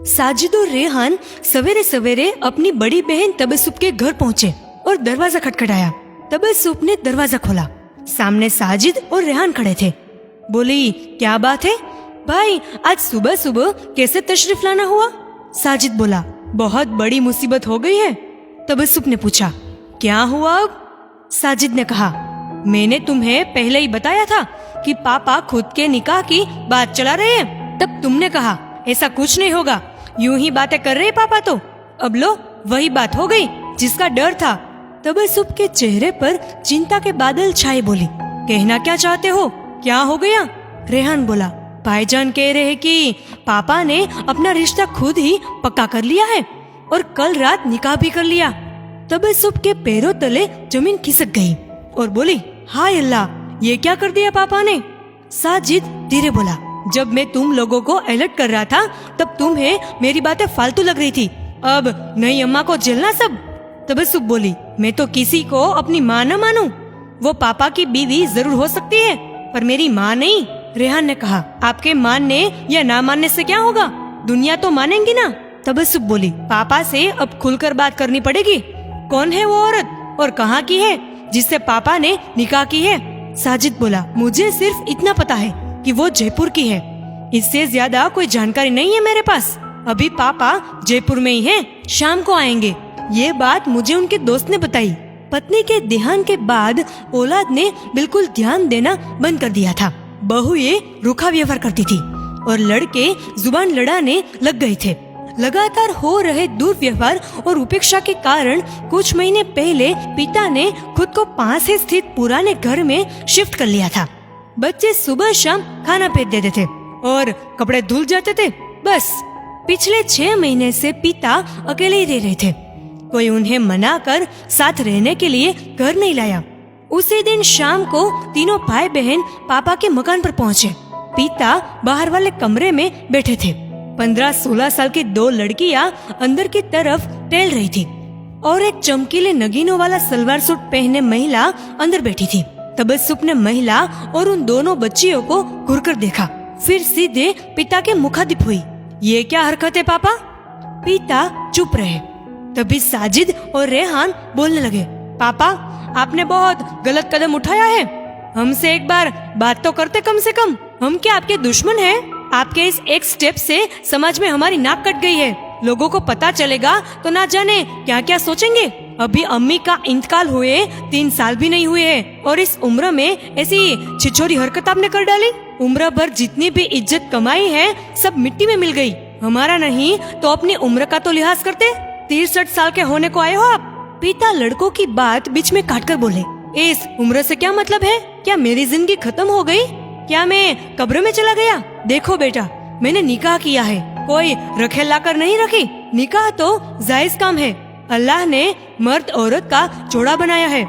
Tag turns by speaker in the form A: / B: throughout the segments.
A: साजिद और रेहान सवेरे सवेरे अपनी बड़ी बहन तबस्सुम के घर पहुँचे और दरवाजा खटखटाया। तबस्सुम ने दरवाजा खोला। सामने साजिद और रेहान खड़े थे। बोली, क्या बात है भाई, आज सुबह सुबह कैसे तशरीफ लाना हुआ? साजिद बोला, बहुत बड़ी मुसीबत हो गई है। तबस्सुम ने पूछा, क्या हुआ अब? साजिद ने कहा, मैंने तुम्हें पहले ही बताया था कि पापा खुद के निकाह की बात चला रहे हैं। तब तुमने कहा ऐसा कुछ नहीं होगा, यूं ही बातें कर रहे पापा तो। अब लो, वही बात हो गई जिसका डर था। तबस्सुम के चेहरे पर चिंता के बादल छाए। बोली, कहना क्या चाहते हो, क्या हो गया? रेहान बोला, भाईजान कह रहे हैं कि पापा ने अपना रिश्ता खुद ही पक्का कर लिया है और कल रात निकाह भी कर लिया। तबस्सुम के पैरों तले जमीन खिसक गई और बोली, हाय अल्लाह, ये क्या कर दिया पापा ने? साजिद धीरे बोला, जब मैं तुम लोगों को अलर्ट कर रहा था तब तुम्हें मेरी बातें फालतू लग रही थी। अब नई अम्मा को झेलना सब। तबस्सुम बोली, मैं तो किसी को अपनी माँ न मानूं। वो पापा की बीवी जरूर हो सकती है पर मेरी माँ नहीं। रेहान ने कहा, आपके मानने या ना मानने से क्या होगा, दुनिया तो मानेंगी ना। तबस्सुम बोली, पापा से अब खुलकर बात करनी पड़ेगी। कौन है वो औरत और कहाँ की है जिससे पापा ने निकाह की है? साजिद बोला, मुझे सिर्फ इतना पता है कि वो जयपुर की है, इससे ज्यादा कोई जानकारी नहीं है मेरे पास। अभी पापा जयपुर में ही हैं, शाम को आएंगे। ये बात मुझे उनके दोस्त ने बताई। पत्नी के देहांत के बाद औलाद ने बिल्कुल ध्यान देना बंद कर दिया था। बहुएं रूखा व्यवहार करती थी और लड़के जुबान लड़ाने लग गए थे। लगातार हो रहे दुर्व्यवहार और उपेक्षा के कारण कुछ महीने पहले पिता ने खुद को पास से स्थित पुराने घर में शिफ्ट कर लिया था। बच्चे सुबह शाम खाना फेंक देते थे और कपड़े धुल जाते थे। बस पिछले 6 महीने से पिता अकेले ही रह रहे थे। कोई उन्हें मना कर साथ रहने के लिए घर नहीं लाया। उसी दिन शाम को तीनों भाई बहन पापा के मकान पर पहुँचे। पिता बाहर वाले कमरे में बैठे थे। 15-16 साल की 2 लड़कियां अंदर की तरफ टहल रही थी और एक चमकीले नगीनों वाला सलवार सूट पहने महिला अंदर बैठी थी। तबस्सुम ने महिला और उन दोनों बच्चियों को घूरकर देखा, फिर सीधे पिता के मुखातिब हुई। ये क्या हरकत है पापा? पिता चुप रहे। तभी साजिद और रेहान बोलने लगे, पापा आपने बहुत गलत कदम उठाया है। हमसे एक बार बात तो करते कम से कम। हम क्या आपके दुश्मन हैं? आपके इस एक स्टेप से समाज में हमारी नाक कट गई है। लोगों को पता चलेगा तो ना जाने क्या क्या सोचेंगे। अभी अम्मी का इंतकाल हुए 3 साल भी नहीं हुए हैं और इस उम्र में ऐसी छिछोरी हरकत आपने कर डाली। उम्र भर जितनी भी इज्जत कमाई है सब मिट्टी में मिल गई। हमारा नहीं तो अपनी उम्र का तो लिहाज करते। 63 साल के होने को आए हो आप। पिता लड़कों की बात बीच में काटकर बोले, इस उम्र से क्या मतलब है? क्या मेरी जिंदगी खत्म हो गई? क्या मैं कब्र में चला गया? देखो बेटा, मैंने निकाह किया है, कोई रखेल लाकर नहीं रखी। निकाह तो जायज काम है। अल्लाह ने मर्द औरत का जोड़ा बनाया है।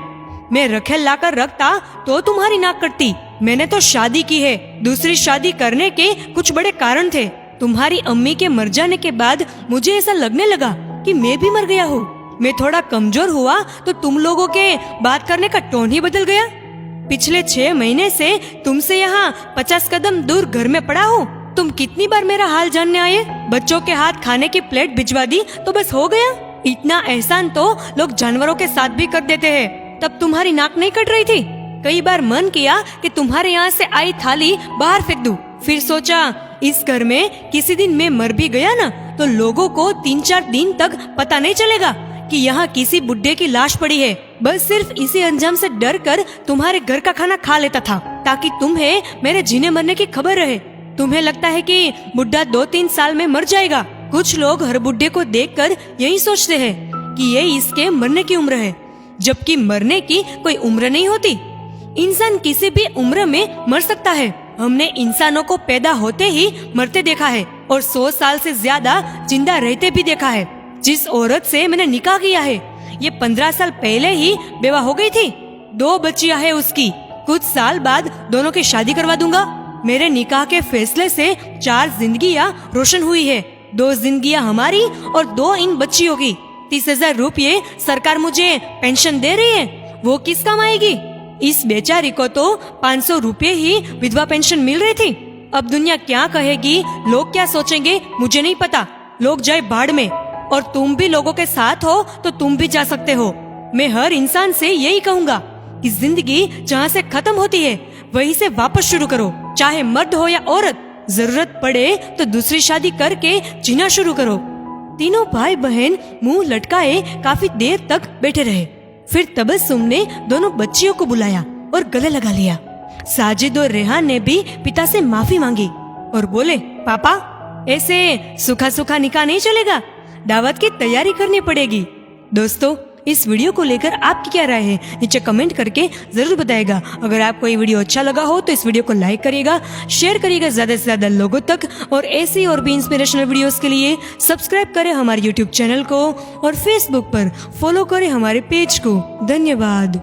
A: मैं रखेल लाकर रखता तो तुम्हारी नाक कटती। मैंने तो शादी की है। दूसरी शादी करने के कुछ बड़े कारण थे। तुम्हारी अम्मी के मर जाने के बाद मुझे ऐसा लगने लगा कि मैं भी मर गया हूँ। मैं थोड़ा कमजोर हुआ तो तुम लोगों के बात करने का टोन ही बदल गया। पिछले 6 महीने से तुमसे यहाँ 50 कदम दूर घर में पड़ा हूँ। तुम कितनी बार मेरा हाल जानने आए? बच्चों के हाथ खाने की प्लेट भिजवा दी तो बस हो गया? इतना एहसान तो लोग जानवरों के साथ भी कर देते हैं। तब तुम्हारी नाक नहीं कट रही थी? कई बार मन किया कि तुम्हारे यहाँ से आई थाली बाहर फेंक दूं। फिर सोचा इस घर में किसी दिन मैं मर भी गया ना तो लोगों को 3-4 दिन तक पता नहीं चलेगा कि यहाँ किसी बुड्ढे की लाश पड़ी है। बस सिर्फ इसी अंजाम से डर कर तुम्हारे घर का खाना खा लेता था ताकि तुम्हें मेरे जीने मरने की खबर रहे। तुम्हें लगता है कि बुड्ढा 2-3 साल में मर जाएगा। कुछ लोग हर बुड्ढे को देखकर यही सोचते हैं कि ये इसके मरने की उम्र है, जबकि मरने की कोई उम्र नहीं होती। इंसान किसी भी उम्र में मर सकता है। हमने इंसानों को पैदा होते ही मरते देखा है और 100 साल से ज्यादा जिंदा रहते भी देखा है। जिस औरत से मैंने निकाह किया है ये 15 साल पहले ही बेवा हो गई थी। 2 बच्चियां हैं उसकी। कुछ साल बाद दोनों की शादी करवा दूंगा। मेरे निकाह के फैसले से 4 जिंदगियां रोशन हुई है। 2 जिंदगियां हमारी और 2 इन बच्चियों की। 30,000 रुपये सरकार मुझे पेंशन दे रही है, वो किस काम आएगी? इस बेचारी को तो 500 रुपये ही विधवा पेंशन मिल रही थी। अब दुनिया क्या कहेगी, लोग क्या सोचेंगे मुझे नहीं पता। लोग जाए बाढ़ में, और तुम भी लोगों के साथ हो तो तुम भी जा सकते हो। मैं हर इंसान से यही कहूँगा कि जिंदगी जहाँ से खत्म होती है वहीं से वापस शुरू करो, चाहे मर्द हो या औरत। जरूरत पड़े तो दूसरी शादी करके जीना शुरू करो। तीनों भाई बहन मुंह लटकाए काफी देर तक बैठे रहे। फिर तबस्सुम ने दोनों बच्चियों को बुलाया और गले लगा लिया। साजिद और रेहान ने भी पिता से माफी मांगी और बोले, पापा ऐसे सूखा सूखा निकाह नहीं चलेगा, दावत की तैयारी करनी पड़ेगी। दोस्तों, इस वीडियो को लेकर आपकी क्या राय है नीचे कमेंट करके जरूर बताइएगा। अगर आपको ये वीडियो अच्छा लगा हो तो इस वीडियो को लाइक करिएगा, शेयर करिएगा ज्यादा से ज्यादा लोगों तक, और ऐसी और भी इंस्पिरेशनल वीडियोस के लिए सब्सक्राइब करें हमारे यूट्यूब चैनल को और फेसबुक पर फॉलो करें हमारे पेज को। धन्यवाद।